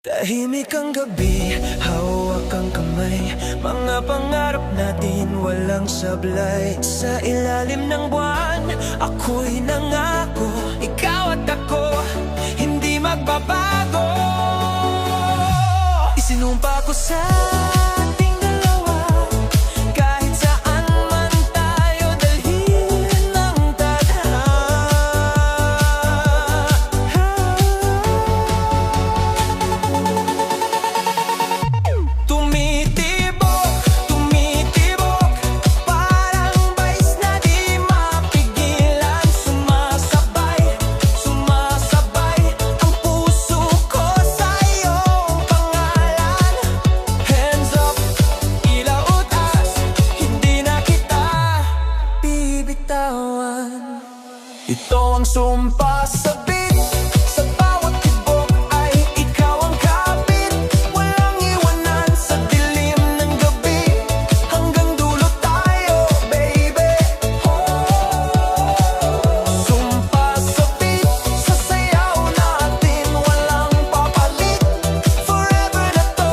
Tahimik ang gabi, hawak ang kamay. Mga pangarap natin walang sablay. Sa ilalim ng buwan, ako'y nangako. Ikaw at ako, hindi magbabago. Isinumpa ko sa ating dalawa, kahit saan man tayo dalhin ng tadhana. Tumitibok, tumitibok, parang bais na di mapigilan. Sumasabay, sumasabay ang puso ko sa iyong pangalan. Hands up, ilaw taas, hindi na kita bibitawan. Ito ang sumpa sa beat, sa bawat tibok ay ikaw ang kapit. Walang iwanan sa dilim ng gabi, hanggang dulo tayo, baby. Sumpa sa beat, sa sayaw natin walang papalit. Forever na to,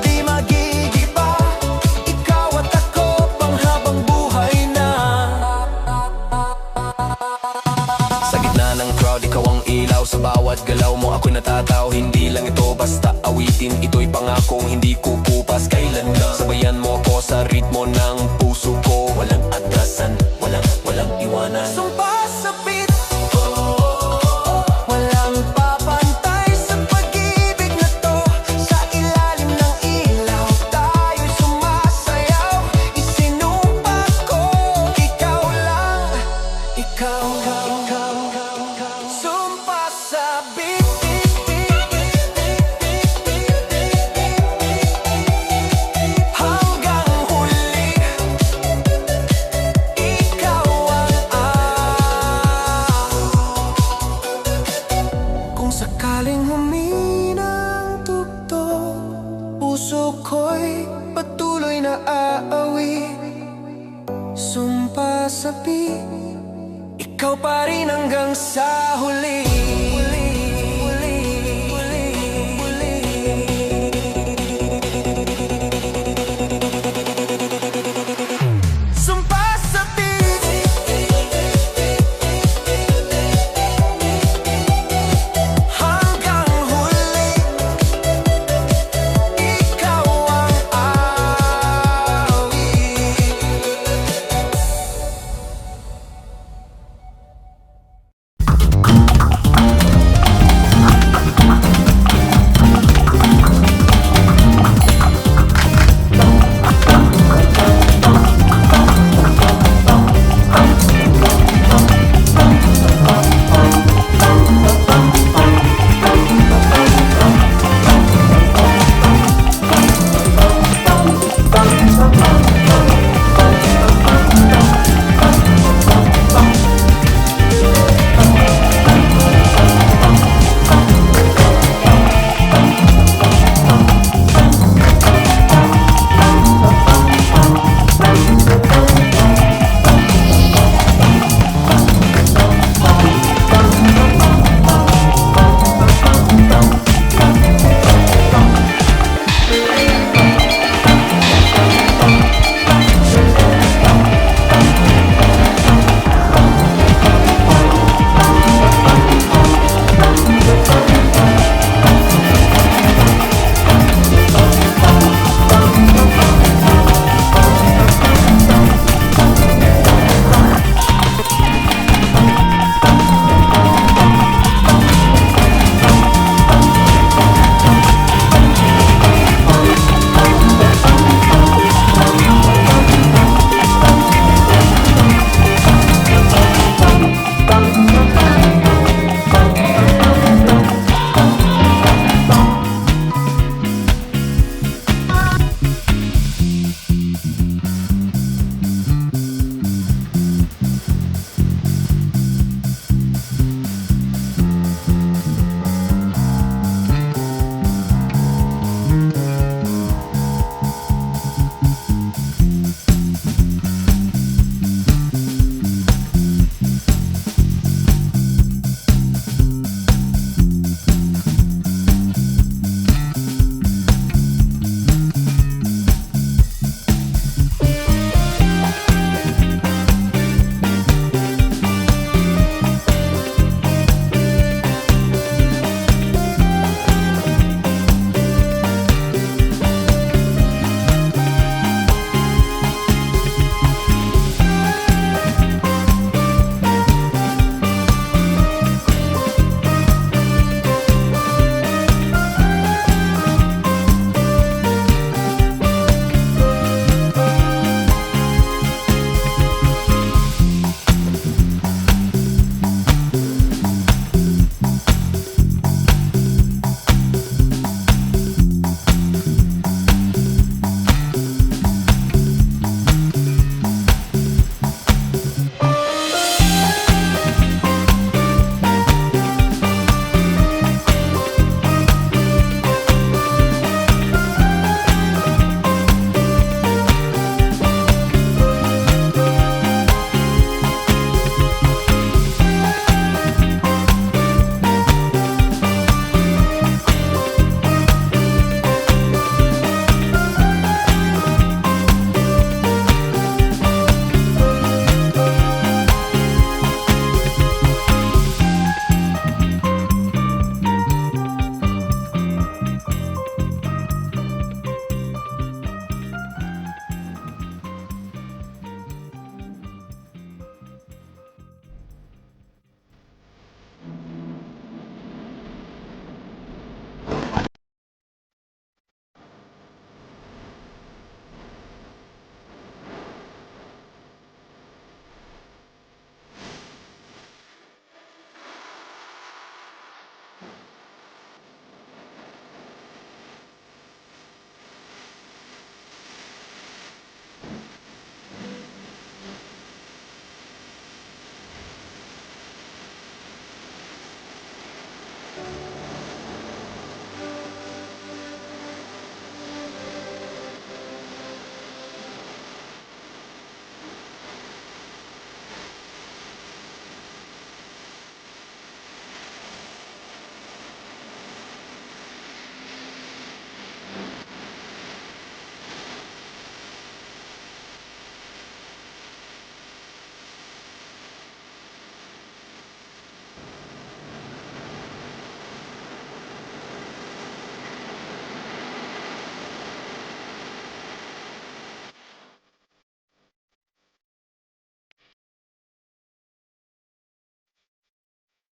di magigiba. Ikaw at ako, panghabang buhay na. Sa gitna ng crowd, ikaw ang ilaw. Sa bawat galaw mo ako'y natataw. Hindi lang ito basta awitin, ito'y pangakong hindi kukupas kailanman. Sabayan mo ako sa ritmo ng puso ko. Walang atrasan, walang iwanan. Sumpa sa beat, walang papantay sa pag-ibig na to. Sa ilalim ng ilaw, tayo'y sumasayaw. Isinumpa ko, ikaw lang, ikaw. Sumpa sa beat, hanggang huli, ikaw ang Kung sakaling humina ang tugtog, puso ko'y patuloy na aawi. Sumpa sa beat, ikaw pa rin hanggang sa huli. Sumpa sa beat, hanggang huli, ikaw ang awi.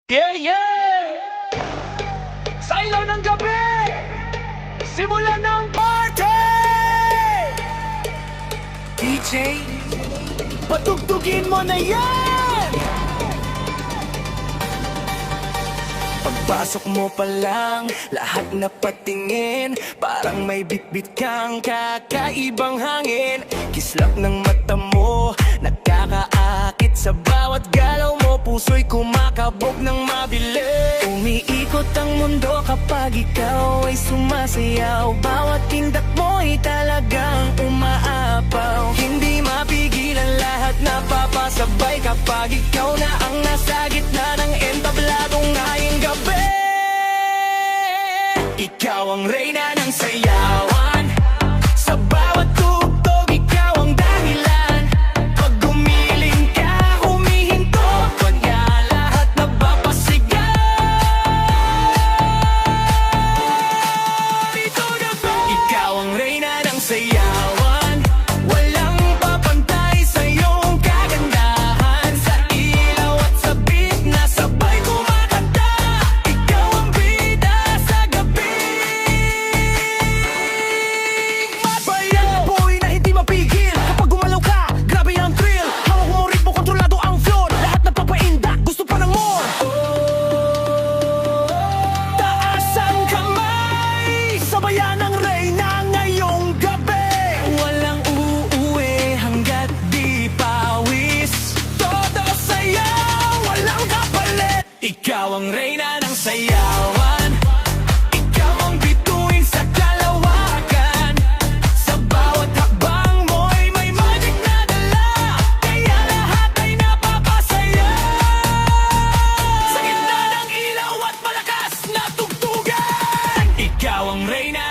Yeah, yeah! Sa ilaw ng gabi, simulan ng party! DJ, patugtugin mo na yan! Pagpasok mo pa lang, lahat na patingin, parang may bitbit kang kakaibang hangin. Kislap ng mata mo, nagkakaakit sa bawat galaw mo. Puso'y kumakabog ng mabilis. Umiikot ang mundo kapag ikaw ay sumasayaw. Bawat tindak mo'y talagang umaapaw. Hindi mapigilan, lahat napapasabay kapag ikaw na ang nasa gitna ng entabladong ngayong gabi. Ikaw ang reyna ng sayawan. Sa bawat tugtog, ikaw ang dahilan. Pag gumiling ka, humihinto pa nga, lahat napapasigaw. Ito na ba? Ikaw ang reyna ng sayawan. Walang papantay sa iyong kagandahan. Sa ilaw at sa beat na sabay kumakanta. Ikaw ang bida sa gabi. Mabayaw boy na hindi mapigil. Kapag gumalaw ka, grabe ang thrill. Hawak mo ritmo, kontrolado ang flow. Lahat nagpapainda, gusto pa ng more. Taas ang kamay, sabayan ang reyna ngayong gabi. Walang uuwi hanggat di pawis. Todo sayaw, walang kapalit. Ikaw ang reyna ng sayawan. Ikaw ang bituin sa kalawakan. Sa bawat hakbang mo'y may magic na dala. Kaya lahat ay napapasaya. Sa gitna ng ilaw at malakas na tugtugan. Ikaw ang reyna